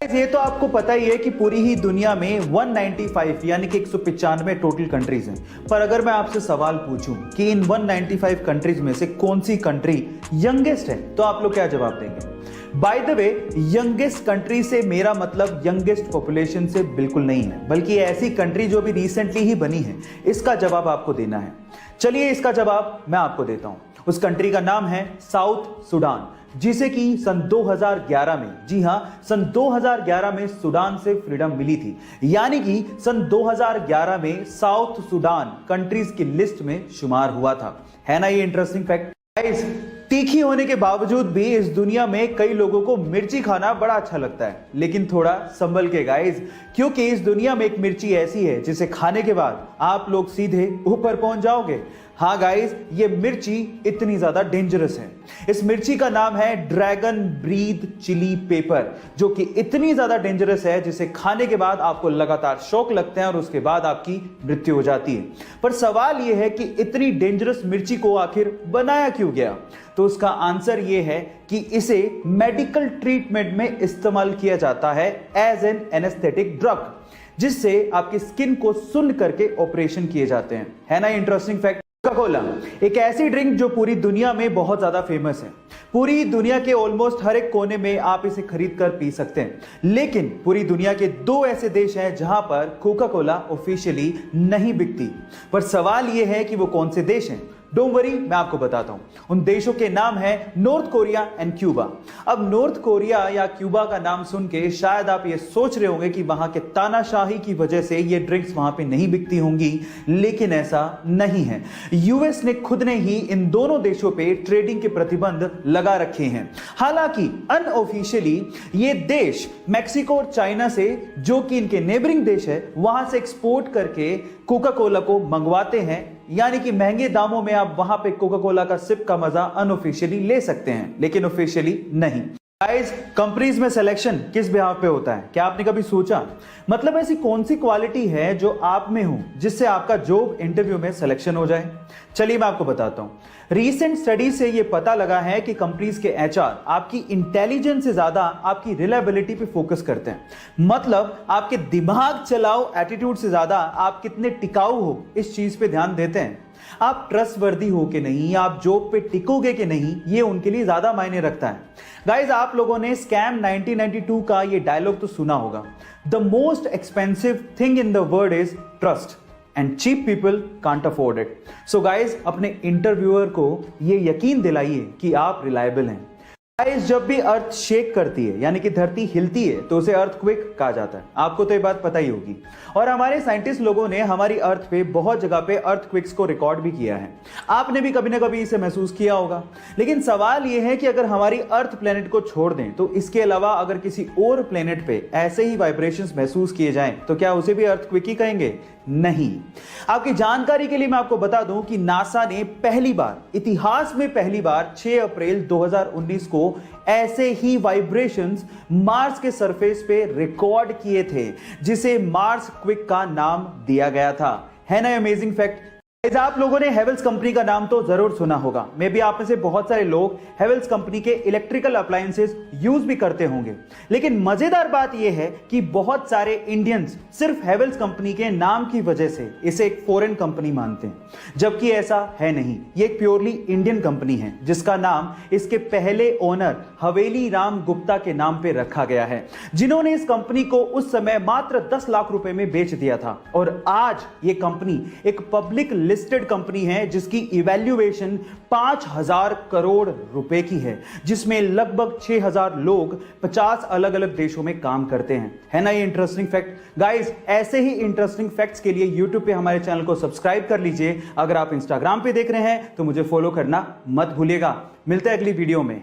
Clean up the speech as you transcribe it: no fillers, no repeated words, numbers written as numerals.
ये तो आपको पता ही है कि पूरी ही दुनिया में 195 यानी कि 195 टोटल कंट्रीज हैं। पर अगर मैं आपसे सवाल पूछूं कि इन 195 कंट्रीज में से कौन सी कंट्री यंगेस्ट है, तो आप लोग क्या जवाब देंगे? By the way, youngest country से मेरा मतलब यंगेस्ट पॉपुलेशन से बिल्कुल नहीं है, बल्कि ऐसी कंट्री जो भी रिसेंटली ही बनी है, इसका जवाब आपको देना है। चलिए इसका जवाब मैं आपको देता हूं। उस कंट्री का नाम है साउथ सुडान, जिसे कि सन 2011 में, जी हां, सन 2011 में सुडान से फ्रीडम मिली थी। यानी कि सन 2011 में साउथ सुडान कंट्रीज की लिस्ट में शुमार हुआ था। है ना ये इंटरेस्टिंग फैक्ट? गाइस, तीखी होने के बावजूद भी इस दुनिया में कई लोगों को मिर्ची खाना बड़ा अच्छा लगता है, लेकिन थोड़ा संभल के गाइस, क्योंकि इस दुनिया में एक मिर्ची ऐसी है जिसे खाने के बाद आप लोग सीधे ऊपर पहुंच जाओगे। हाँ गाइस, ये मिर्ची इतनी ज्यादा डेंजरस है। इस मिर्ची का नाम है ड्रैगन ब्रीथ चिली पेपर, जो कि इतनी ज्यादा डेंजरस है जिसे खाने के बाद आपको लगातार शॉक लगते हैं और उसके बाद आपकी मृत्यु हो जाती है। पर सवाल यह है कि इतनी डेंजरस मिर्ची को आखिर बनाया क्यों गया? तो उसका आंसर यह है कि इसे मेडिकल ट्रीटमेंट में इस्तेमाल किया जाता है एज एन एनेस्थेटिक ड्रग, जिससे आपकी स्किन को सुन्न करके ऑपरेशन किए जाते हैं। है ना इंटरेस्टिंग फैक्ट? कोका कोला एक ऐसी ड्रिंक जो पूरी दुनिया में बहुत ज्यादा फेमस है। पूरी दुनिया के ऑलमोस्ट हर एक कोने में आप इसे खरीद कर पी सकते हैं, लेकिन पूरी दुनिया के 2 ऐसे देश हैं जहां पर कोका कोला ऑफिशियली नहीं बिकती। पर सवाल यह है कि वो कौन से देश हैं? डोंट वरी, मैं आपको बताता हूं। उन देशों के नाम है नॉर्थ कोरिया एंड क्यूबा। अब नॉर्थ कोरिया या क्यूबा का नाम सुन के शायद आप ये सोच रहे होंगे कि वहां के तानाशाही की वजह से ये ड्रिंक्स वहां पे नहीं बिकती होंगी, लेकिन ऐसा नहीं है। यूएस ने खुद ने ही इन दोनों देशों पे ट्रेडिंग के प्रतिबंध लगा रखे हैं। हालांकि अनऑफिशियली ये देश मैक्सिको और चाइना से, जो कि इनके नेबरिंग देश है, वहां से एक्सपोर्ट करके कोका कोला को मंगवाते हैं। यानी कि महंगे दामों में आप वहां पे कोका कोला का सिप का मजा अनऑफिशियली ले सकते हैं, लेकिन ऑफिशियली नहीं। गाइस, कंपनीज में सिलेक्शन किस बिहाव पे होता है? क्या आपने कभी सोचा? मतलब ऐसी कौन सी क्वालिटी है जो आप में हो जिससे आपका जॉब इंटरव्यू में सिलेक्शन हो जाए? चलिए मैं आपको बताता हूं। रीसेंट स्टडी से यह पता लगा है कि कंपनीज के एचआर आपकी इंटेलिजेंस से ज्यादा आपकी रिलायबिलिटी पे फोकस करते हैं। मतलब आपके दिमाग चलाओ एटीट्यूड से ज्यादा आप कितने टिकाऊ हो इस चीज पे ध्यान देते हैं। आप ट्रस्टवर्दी हो कि नहीं, आप जॉब पे टिकोगे कि नहीं, ये उनके लिए ज्यादा मायने रखता है। गाइस, आप लोगों ने स्कैम 1992 का ये डायलॉग तो सुना होगा, the most expensive thing in the world is trust and cheap people can't afford it. So guys, अपने इंटरव्यूअर को ये यकीन दिलाइए कि आप रिलायबल हैं। गाइस, जब भी अर्थ शेक करती है यानी कि धरती हिलती है, तो उसे अर्थक्वेक कहा जाता है। आपको तो ये बात पता ही होगी। और हमारे साइंटिस्ट लोगों ने हमारी अर्थ पे बहुत जगह पे अर्थक्वेक्स को रिकॉर्ड भी किया है। आपने भी कभी ना कभी इसे महसूस किया होगा। लेकिन सवाल यह है कि अगर हमारी अर्थ प्लेनेट को छोड़ दें, तो इसके अलावा अगर किसी और प्लेनेट पे ऐसे ही वाइब्रेशंस महसूस किए जाएं, तो क्या उसे भी अर्थक्वेक ही कहेंगे? नहीं। आपकी जानकारी के लिए मैं आपको बता दूं कि नासा ने पहली बार, इतिहास में पहली बार 6 अप्रैल 2019 को ऐसे ही वाइब्रेशंस मार्स के सरफेस पे रिकॉर्ड किए थे, जिसे मार्स क्विक का नाम दिया गया था। है ना अमेजिंग फैक्ट? आप लोगों ने हेवेल्स कंपनी का नाम तो जरूर सुना होगा। मे बी आप में से बहुत सारे लोग हेवेल्स कंपनी के इलेक्ट्रिकल अप्लायंसेस यूज भी करते होंगे। लेकिन मजेदार बात यह है कि बहुत सारे इंडियंस सिर्फ हेवेल्स कंपनी के नाम की वजह से इसे एक फॉरेन कंपनी मानते हैं, जबकि ऐसा है नहीं। ये एक प्योरली इंडियन कंपनी है, जिसका नाम इसके पहले ओनर हवेली राम गुप्ता के नाम पे रखा गया है, जिन्होंने इस कंपनी को उस समय मात्र 10 लाख रुपए में बेच दिया था। और आज ये कंपनी एक पब्लिक लिस्टेड कंपनी है, जिसकी इवैल्यूएशन 5000 करोड़ रुपए की है, जिसमें लगभग 6000 लोग 50 अलग अलग देशों में काम करते हैं। है ना ये इंटरेस्टिंग फैक्ट? गाइस, ऐसे ही इंटरेस्टिंग फैक्ट्स के लिए यूट्यूब पे हमारे चैनल को सब्सक्राइब कर लीजिए। अगर आप इंस्टाग्राम पे देख रहे हैं तो मुझे फॉलो करना मत भूलिएगा। मिलते हैं अगली वीडियो में।